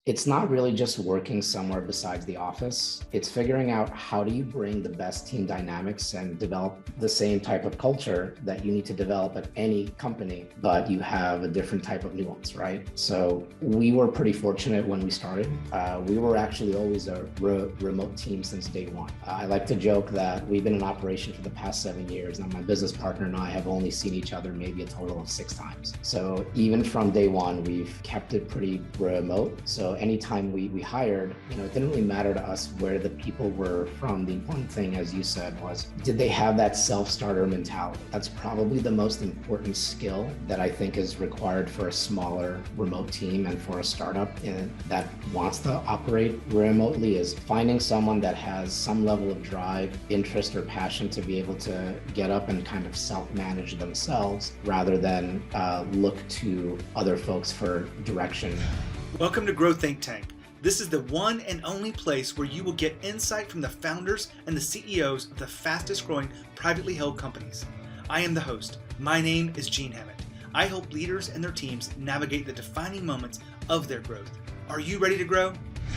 It's not really just working somewhere besides the office. It's figuring out how do you bring the best team dynamics and develop the same type of culture that you need to develop at any company, but you have a different type of nuance, right? So we were pretty fortunate when we started. We were actually always a remote team since day one. I like to joke that we've been in operation for the past 7 years, and my business partner and I have only seen each other maybe a total of 6 times. So even from day one, we've kept it pretty remote. So anytime we hired, it didn't really matter to us where the people were from. The important thing, as you said, was did they have that self-starter mentality? That's probably the most important skill that I think is required for a smaller remote team and for a startup that wants to operate remotely, is finding someone that has some level of drive, interest, or passion to be able to get up and kind of self-manage themselves rather than look to other folks for direction. Welcome to Grow Think Tank. This is the one and only place where you will get insight from the founders and the CEOs of the fastest growing privately held companies. I am the host. My name is Gene Hammett. I help leaders and their teams navigate the defining moments of their growth. Are you ready to grow?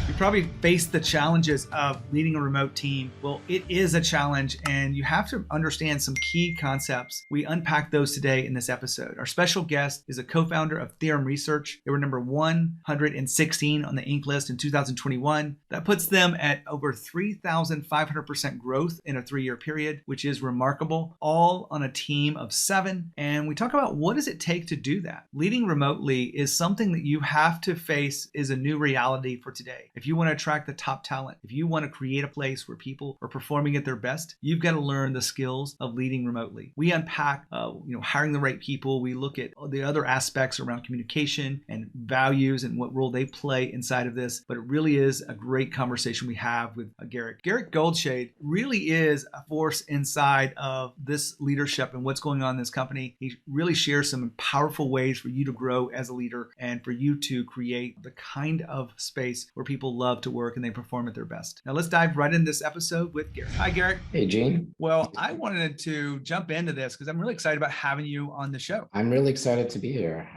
You probably faced the challenges of leading a remote team. Well, it is a challenge, and you have to understand some key concepts. We unpack those today in this episode. Our special guest is a co-founder of TheoremReach. They were number 116 on the Inc. list in 2021. That puts them at over 3,500% growth in a 3-year period, which is remarkable, all on a team of 7. And we talk about what does it take to do that. Leading remotely is something that you have to face is a new reality for today. If you want to attract the top talent, if you want to create a place where people are performing at their best, you've got to learn the skills of leading remotely. We unpack, hiring the right people. We look at the other aspects around communication and values and what role they play inside of this. But it really is a great conversation we have with Garik. Garik Goldsheyd really is a force inside of this leadership and what's going on in this company. He really shares some powerful ways for you to grow as a leader and for you to create the kind of space where people love to work and they perform at their best. Now let's dive right into this episode with Garik. Hi, Garik. Hey, Gene. Well, I wanted to jump into this because I'm really excited about having you on the show. I'm really excited to be here.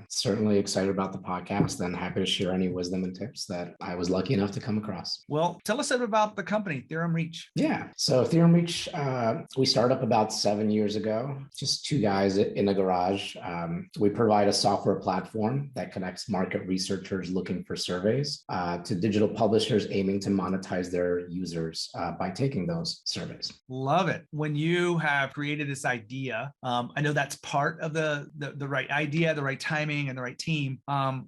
Certainly excited about the podcast and happy to share any wisdom and tips that I was lucky enough to come across. Well, tell us a bit about the company, TheoremReach. Yeah. So TheoremReach, we started up about 7 years ago, just 2 guys in a garage. We provide a software platform that connects market researchers looking for surveys to digital publishers aiming to monetize their users by taking those surveys. Love it. When you have created this idea, I know that's part of the right idea, the right timing, and the right team.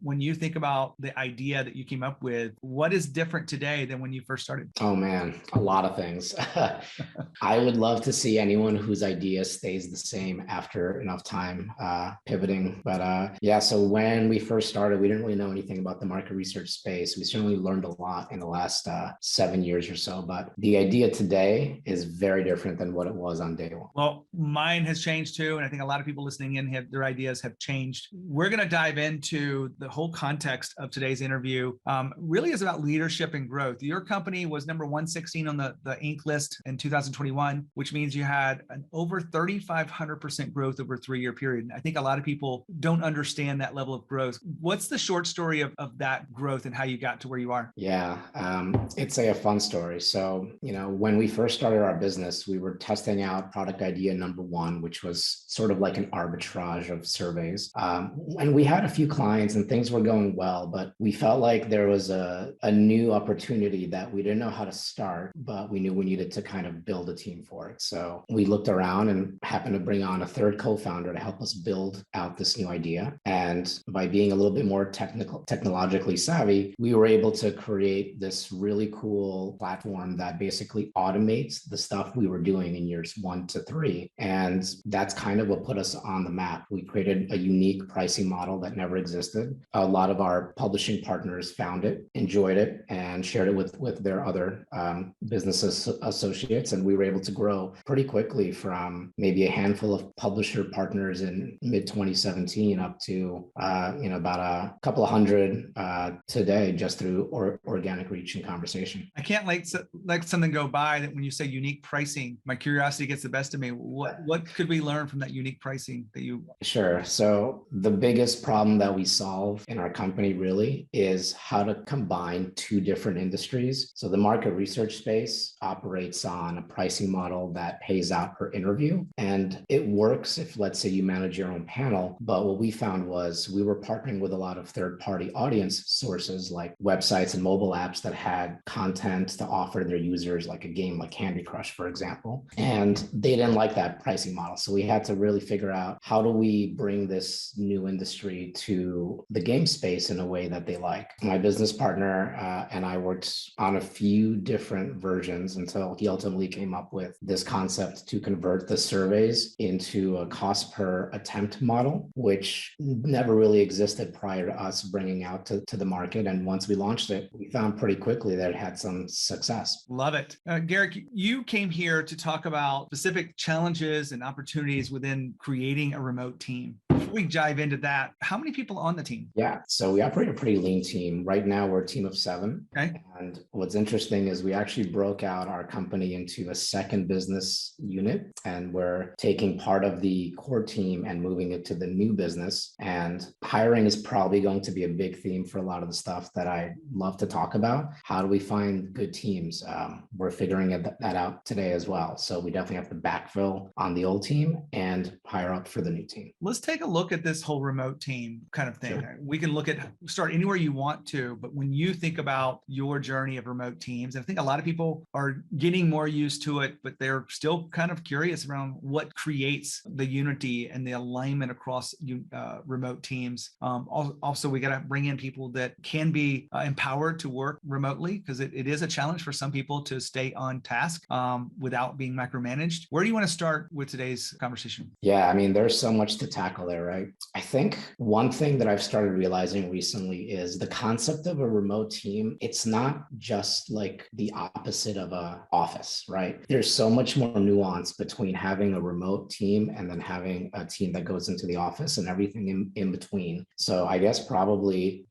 When you think about the idea that you came up with, what is different today than when you first started? Oh man, a lot of things. I would love to see anyone whose idea stays the same after enough time pivoting. But so when we first started, we didn't really know anything about the market research space. We certainly learned a lot in the last 7 years or so, but the idea today is very different than what it was on day one. Well, mine has changed too, and I think a lot of people listening in their ideas have changed. We're going to dive into the whole context of today's interview. Really is about leadership and growth. Your company was number 116 on the Inc. list in 2021, which means you had an over 3,500% growth over a 3-year period. And I think a lot of people don't understand that level of growth. What's the short story of that growth and how you got to where you are? Yeah, it's a fun story. So, when we first started our business, we were testing out product idea number 1, which was sort of like an arbitrage of surveys. And we had a few clients and things were going well, but we felt like there was a new opportunity that we didn't know how to start, but we knew we needed to kind of build a team for it. So we looked around and happened to bring on a third co-founder to help us build out this new idea. And by being a little bit more technologically savvy, we were able to create this really cool platform that basically automates the stuff we were doing in years 1 to 3. And that's kind of what put us on the map. We created a unique pricing model that never existed. A lot of our publishing partners found it, enjoyed it, and shared it with their other business associates. And we were able to grow pretty quickly from maybe a handful of publisher partners in mid 2017 up to about a couple of hundred today, just through organic reach and conversation. I can't let something go by that when you say unique pricing, my curiosity gets the best of me. What could we learn from that unique pricing that you? Sure. So the biggest problem that we solve in our company really is how to combine two different industries. So the market research space operates on a pricing model that pays out per interview. And it works if, let's say, you manage your own panel. But what we found was we were partnering with a lot of third-party audience sources like websites and mobile apps that had content to offer their users, like a game like Candy Crush, for example. And they didn't like that pricing model. So we had to really figure out, how do we bring this new industry to the game space in a way that they like? My business partner and I worked on a few different versions until he ultimately came up with this concept to convert the surveys into a cost per attempt model, which never really existed prior to us bringing out to the market. And once we launched it, we found pretty quickly that it had some success. Love it. Garik, you came here to talk about specific challenges and opportunities within creating a remote team. Before we dive into that, how many people on the team? Yeah, so we operate a pretty lean team. Right now, we're a team of 7. Okay. And what's interesting is we actually broke out our company into a second business unit, and we're taking part of the core team and moving it to the new business. And hiring is probably going to be a big theme for a lot of the stuff that I love to talk about. How do we find good teams? We're figuring that out today as well. So we definitely have to backfill on the old team and hire up for the new team. Let's take a look at this whole remote team kind of thing. Sure. We can start anywhere you want to, but when you think about your journey of remote teams, I think a lot of people are getting more used to it, but they're still kind of curious around what creates the unity and the alignment across remote teams. Also, we got to bring in people that can be empowered to work remotely, because it is a challenge for some people to stay on task without being micromanaged. Where do you want to start with today's conversation? Yeah, I mean, there's so much to tackle there, right? I think one thing that I've started realizing recently is the concept of a remote team. It's not just like the opposite of an office, right? There's so much more nuance between having a remote team and then having a team that goes into the office and everything in between. So I guess probably,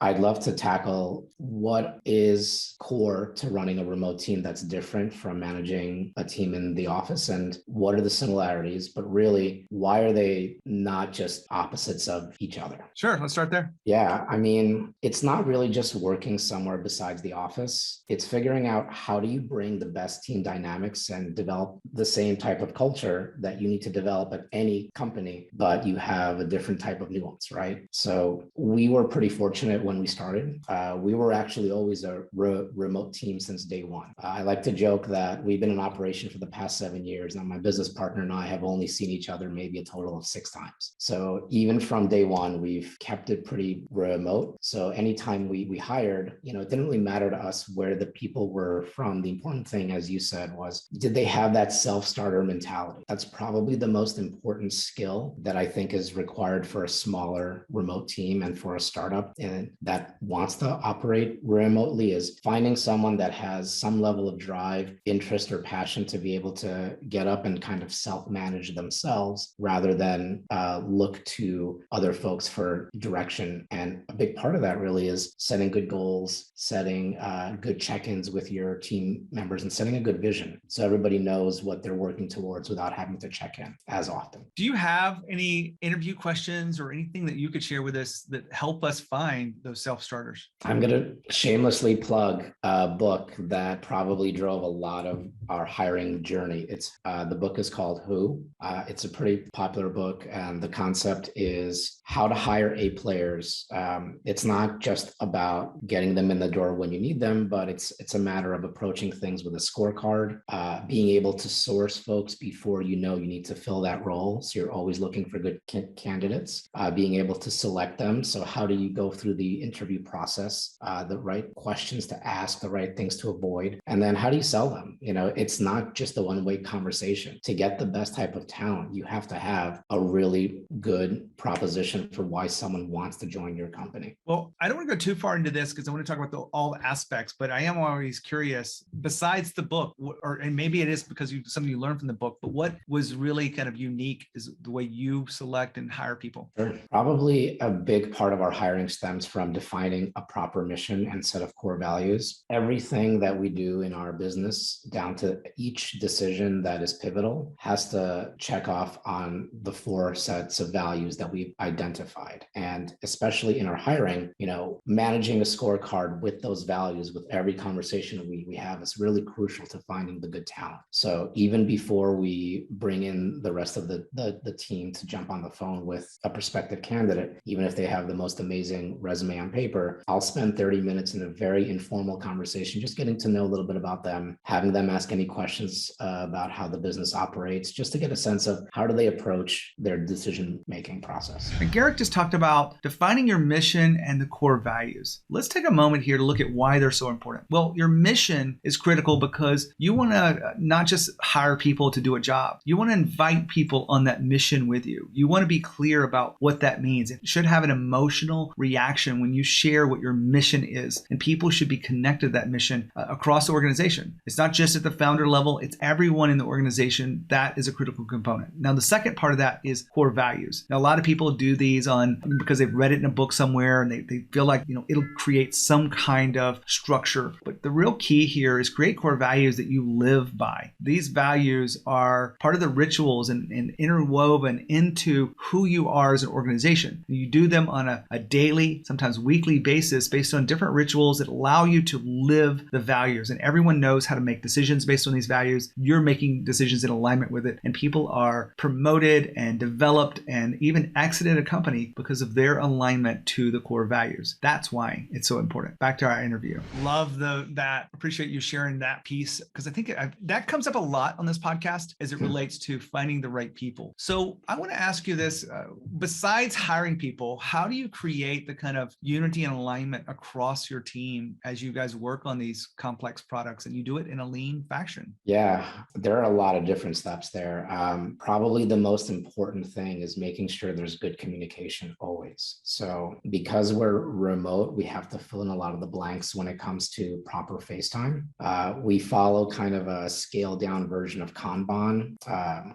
I'd love to tackle what is core to running a remote team that's different from managing a team in the office, and what are the similarities, but really, why are they not just opposites of each other? Sure, let's start there. Yeah, I mean, it's not really just working somewhere besides the office. It's figuring out, how do you bring the best team dynamics and develop the same type of culture that you need to develop at any company, but you have a different type of nuance, right? So we were pretty fortunate when we started. We were actually always a remote team since day one. I like to joke that we've been in operation for the past 7 years. Now, my business partner and I have only seen each other maybe a total of 6 times. So even from day one, we've kept it pretty remote. So anytime we hired, it didn't really matter to us where the people were from. The important thing, as you said, was, did they have that self-starter mentality? That's probably the most important skill that I think is required for a smaller remote team and for a startup and that wants to operate remotely, is finding someone that has some level of drive, interest, or passion to be able to get up and kind of self-manage themselves rather than look to other folks for direction. And a big part of that really is setting good goals, setting good check-ins with your team members, and setting a good vision so everybody knows what they're working towards without having to check in as often. Do you have any interview questions or anything that you could share with us that help us find those self-starters? I'm going to shamelessly plug a book that probably drove a lot of our hiring journey. The book is called Who. It's a pretty popular book, and the concept is how to hire A players. It's not just about getting them in the door when you need them, but it's a matter of approaching things with a scorecard, being able to source folks before you need to fill that role. So you're always looking for good candidates, being able to select them. So how do you go through the interview process, the right questions to ask, the right things to avoid, and then how do you sell them? It's not just a one-way conversation. To get the best type of talent, you have to have a really good proposition for why someone wants to join your company. Well, I don't want to go too far into this because I want to talk about all the aspects, but I am always curious, besides the book, and maybe it is because something you learned from the book, but what was really kind of unique is the way you select and hire people? Sure. Probably a big part of our hiring stems from defining a proper mission and set of core values. Everything that we do in our business, down to each decision that is pivotal, has to check off on the 4 sets of values that we've identified. And especially in our hiring, managing a scorecard with those values with every conversation we have is really crucial to finding the good talent. So even before we bring in the rest of the team to jump on the phone with a prospective candidate, even if they have the most amazing resume on paper, I'll spend 30 minutes in a very informal conversation, just getting to know a little bit about them, having them ask any questions about how the business operates, just to get a sense of how do they approach their decision-making process. And Garik just talked about defining your mission and the core values. Let's take a moment here to look at why they're so important. Well, your mission is critical because you want to not just hire people to do a job. You want to invite people on that mission with you. You want to be clear about what that means. It should have an emotional reaction when you share what your mission is, and people should be connected to that mission across the organization. It's not just at the founder level, it's everyone in the organization. That is a critical component. Now, the second part of that is core values. Now, a lot of people do these because they've read it in a book somewhere and they feel like, it'll create some kind of structure. But the real key here is create core values that you live by. These values are part of the rituals and interwoven into who you are as an organization. You do them on a daily, sometimes weekly basis based on different rituals that allow you to live the values. And everyone knows how to make decisions based on these values. You're making decisions in alignment with it. And people are promoted and developed and even exited a company because of their alignment to the core values. That's why it's so important. Back to our interview. Love that. Appreciate you sharing that piece, because I think that comes up a lot on this podcast as it relates to finding the right people. So I want to ask you this, besides hiring people, how do you create the kind of unity and alignment across your team as you guys work on these complex products and you do it in a lean fashion? Yeah, there are a lot of different steps there. Probably the most important thing is making sure there's good communication always. So because we're remote, we have to fill in a lot of the blanks when it comes to proper FaceTime. We follow kind of a scaled down version of Kanban,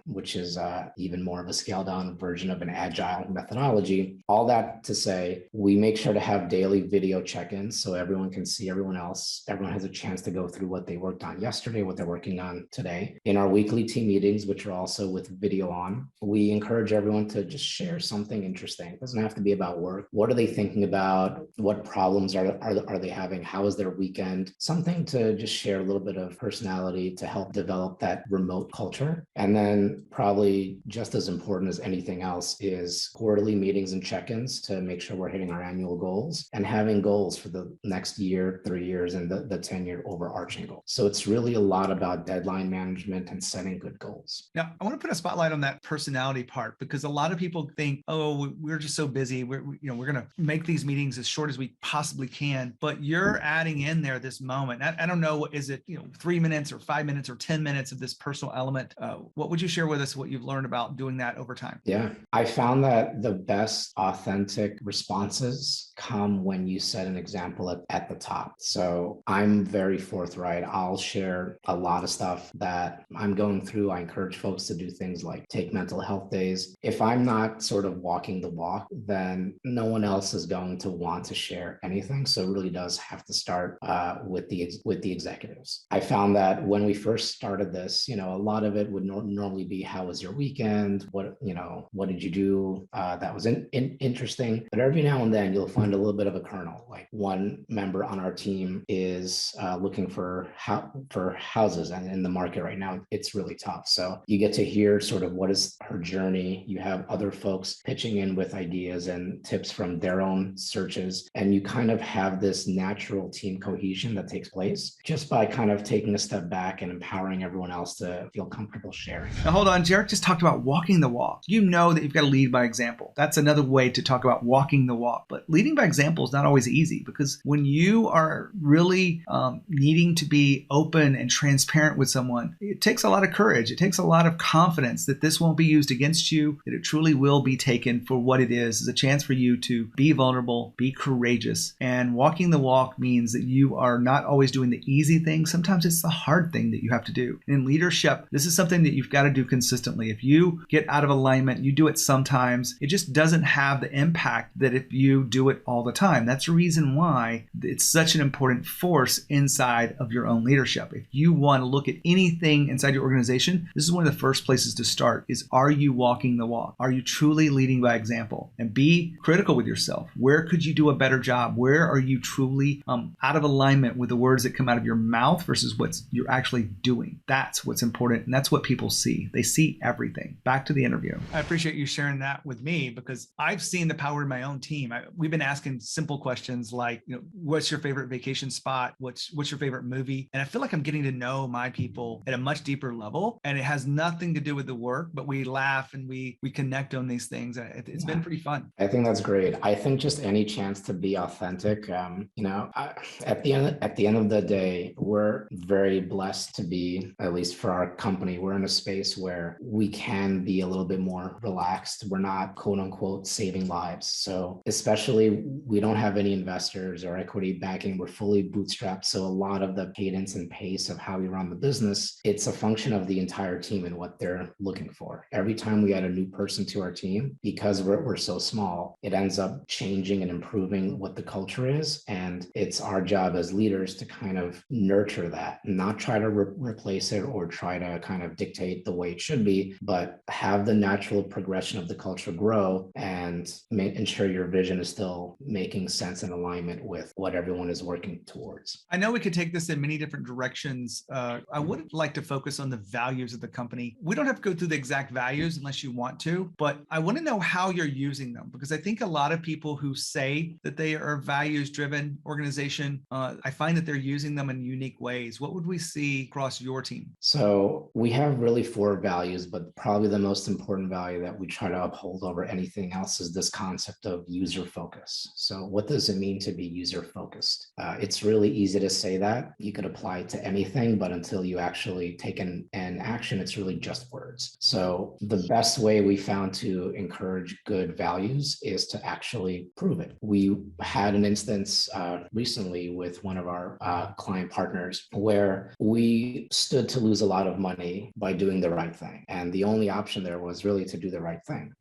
which is even more of a scaled down version of an agile methodology. All that to say, we make sure to have daily video check-ins so everyone can see everyone else. Everyone has a chance to go through what they worked on yesterday, what they're working on today. In our weekly team meetings, which are also with video on, we encourage everyone to just share something interesting. It doesn't have to be about work. What are they thinking about? What problems are they having? How is their weekend? Something to just share a little bit of personality to help develop that remote culture. And then probably just as important as anything else is quarterly meetings and check-ins to make sure we're hitting our annual goals and having goals for the next year, 3 years, and the 10-year overarching goal. So it's really a lot about deadline management and setting good goals. Now, I want to put a spotlight on that personality part, because a lot of people think, oh, we're just so busy. We're going to make these meetings as short as we possibly can. But you're adding in there this moment. I don't know, is it 3 minutes or 5 minutes or 10 minutes of this personal element? What would you share with us what you've learned about doing that over time? Yeah, I found that the best authentic responses come when you set an example at the top. So I'm very forthright. I'll share a lot of stuff that I'm going through. I encourage folks to do things like take mental health days. If I'm not sort of walking the walk, then no one else is going to want to share anything. So it really does have to start with the executives. I found that when we first started this, a lot of it would normally be, how was your weekend? What did you do that was interesting? But every now and then you'll find a little bit of a kernel. Like one member on our team is looking for houses, and in the market right now, it's really tough. So you get to hear sort of what is her journey. You have other folks pitching in with ideas and tips from their own searches, and you kind of have this natural team cohesion that takes place just by kind of taking a step back and empowering everyone else to feel comfortable sharing. Now, hold on. Garik just talked about walking the walk. You know that you've got to lead by example. That's another way to talk about walking the walk. But leading by example is not always easy, because when you are really needing to be open and transparent with someone, it takes a lot of courage. It takes a lot of confidence that this won't be used against you, that it truly will be taken for what it is a chance for you to be vulnerable, be courageous. And walking the walk means that you are not always doing the easy thing. Sometimes it's the hard thing that you have to do. And in leadership, this is something that you've got to do consistently. If you get out of alignment, you do it sometimes, it just doesn't have the impact that if you do it all the time. That's the reason why it's such an important force inside of your own leadership. If you want to look at anything inside your organization, this is one of the first places to start is, are you walking the walk? Are you truly leading by example? And be critical with yourself. Where could you do a better job? Where are you truly out of alignment with the words that come out of your mouth versus what you're actually doing? That's what's important. And that's what people see. They see everything. Back to the interview. I appreciate you sharing that with me because I've seen the power in my own team. We've been asking simple questions like, what's your favorite vacation spot? What's your favorite movie? And I feel like I'm getting to know my people at a much deeper level. And it has nothing to do with the work, but we laugh and we connect on these things. It's been pretty fun. I think that's great. I think just any chance to be authentic, at the end of the day, we're very blessed to be, at least for our company, we're in a space where we can be a little bit more relaxed. We're not quote unquote saving lives. So especially we don't have any investors or equity backing. We're fully bootstrapped. So a lot of the cadence and pace of how we run the business, it's a function of the entire team and what they're looking for. Every time we add a new person to our team, because we're so small, it ends up changing and improving what the culture is. And it's our job as leaders to kind of nurture that, not try to replace it or try to kind of dictate the way it should be, but have the natural progression of the culture grow and ensure your vision is still making sense and alignment with what everyone is working towards. I know we could take this in many different directions. I would like to focus on the values of the company. We don't have to go through the exact values unless you want to, but I want to know how you're using them because I think a lot of people who say that they are a values-driven organization, I find that they're using them in unique ways. What would we see across your team? So we have really 4 values, but probably the most important value that we try to uphold over anything else is this concept of user focus. So what does it mean to be user focused? It's really easy to say that. You could apply it to anything, but until you actually take an action, it's really just words. So the best way we found to encourage good values is to actually prove it. We had an instance recently with one of our client partners where we stood to lose a lot of money by doing the right thing. And the only option there was really to do the right thing.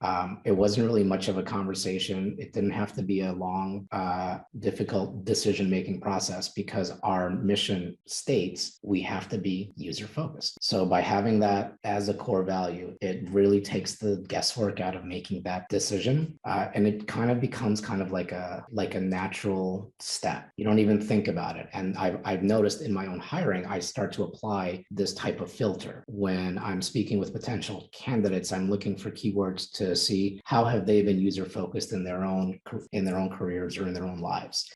It wasn't really much of a conversation. It didn't have to be a long, difficult decision-making process because our mission states we have to be user-focused. So by having that as a core value, it really takes the guesswork out of making that decision. And it kind of becomes kind of like a natural step. You don't even think about it. And I've noticed in my own hiring, I start to apply this type of filter. When I'm speaking with potential candidates, I'm looking for keywords to see how have they been user-focused in their own careers or in their own lives.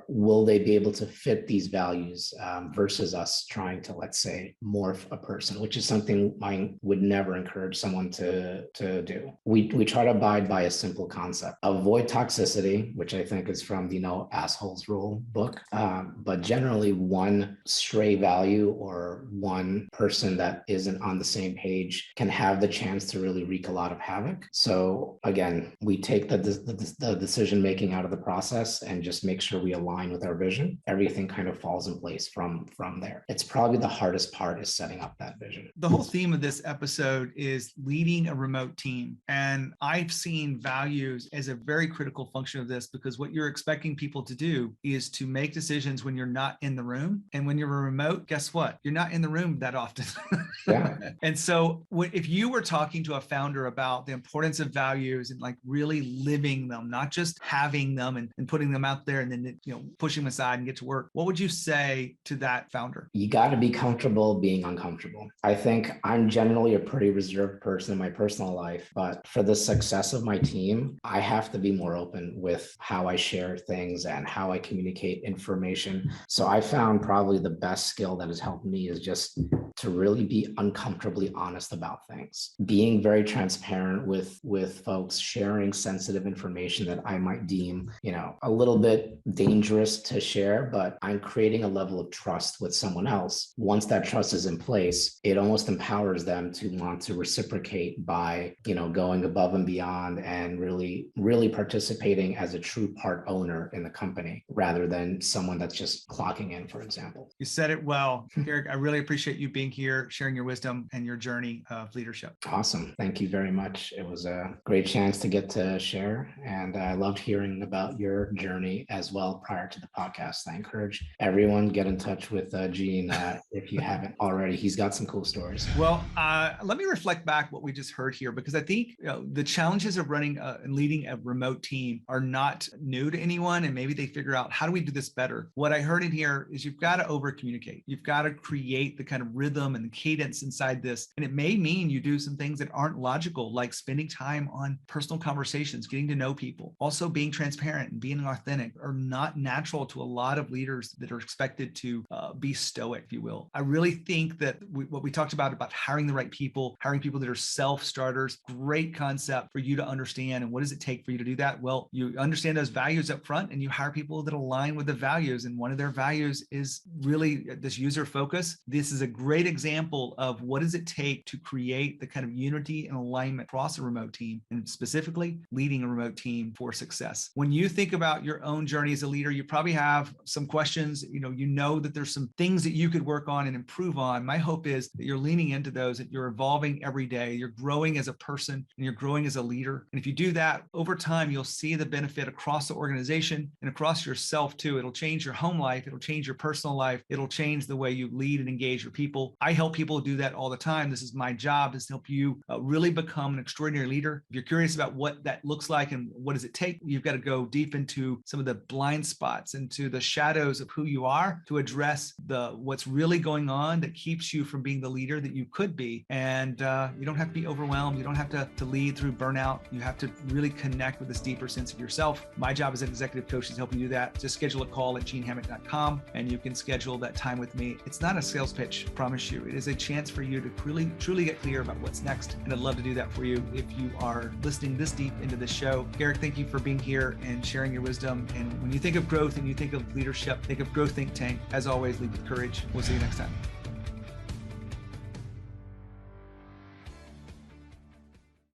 Will they be able to fit these values versus us trying to, let's say, morph a person, which is something I would never encourage someone to do. We try to abide by a simple concept. Avoid toxicity, which I think is from the Assholes Rule book. But generally one stray value or one person that isn't on the same page can have the chance to really wreak a lot of havoc. So again, we take the decision-making out of the process and just make sure we align with our vision. Everything kind of falls in place from there. It's probably the hardest part is setting up that vision. The whole theme of this episode is leading a remote team. And I've seen values as a very critical function of this because what you're expecting people to do is to make decisions when you're not in the room. And when you're remote, guess what? You're not in the room that often. Yeah. And so if you were talking to a founder about the importance of values and like really living them, not just having them and putting them out there and then pushing them aside and get to work, what would you say to that founder? You got to be comfortable being uncomfortable. I think I'm generally a pretty reserved person in my personal life, but for the success of my team, I have to be more open with how I share things and how I communicate information. So I found probably the best skill that has helped me is just to really be uncomfortably honest about things, being very transparent with folks, sharing sensitive information that I might deem, a little bit dangerous to share, but I'm creating a level of trust with someone else. Once that trust is in place, it almost empowers them to want to reciprocate by, going above and beyond and really participating as a true part owner in the company rather than someone that's just clocking in, for example. You said it well. Garik, I really appreciate you being here, sharing your wisdom and your journey of leadership. Awesome. Thank you very much. It was a great chance to get to share, and I loved hearing about your journey as well prior to the podcast. I encourage everyone get in touch with Gene if you haven't already. He's got some cool stories. Well, let me reflect back what we just heard here, because I think the challenges of running and leading a remote team are not new to anyone, and maybe they figure out, how do we do this better? What I heard in here is you've got to over communicate. You've got to create the kind of rhythm and the cadence inside this. And it may mean you do some things that aren't logical, like spending time on personal conversations, getting to know people. Also, being transparent and being authentic are not natural to a lot of leaders that are expected to be stoic, if you will. I really think that what we talked about hiring the right people, hiring people that are self-starters, great concept for you to understand. And what does it take for you to do that? Well, you understand those values up front, and you hire people that align with the values. And one of their values is really this user focus. This is a great example of what does it take to create the kind of unity and alignment across a remote team, and specifically leading a remote team for success. When you think about your own journey as a leader, you probably have some questions. You know that there's some things that you could work on and improve on. My hope is that you're leaning into those, that you're evolving every day, you're growing as a person, and you're growing as a leader. And if you do that over time, you'll see the benefit across the organization and across yourself too. It'll change your home life. It'll change your personal life. It'll change the way you lead and engage your people. I help people do that all the time. This is my job, is to help you really become an extraordinary leader. If you're curious about what that looks like and what does it take, you've got to go deep into some of the blind spots, into the shadows of who you are, to address what's really going on that keeps you from being the leader that you could be. And you don't have to be overwhelmed. You don't have to lead through burnout. You have to really connect with this deeper sense of yourself. My job as an executive coach is helping you do that. Just schedule a call at genehammett.com and you can schedule that time with me. It's not a sales pitch, promise you. It is a chance for you to really, truly get clear about what's next. And I'd love to do that for you if you are listening this deep into this show. Garik, thank you for being here and sharing your wisdom. And when you think of growth and you think of leadership, think of Growth Think Tank. As always, lead with courage. We'll see you next time.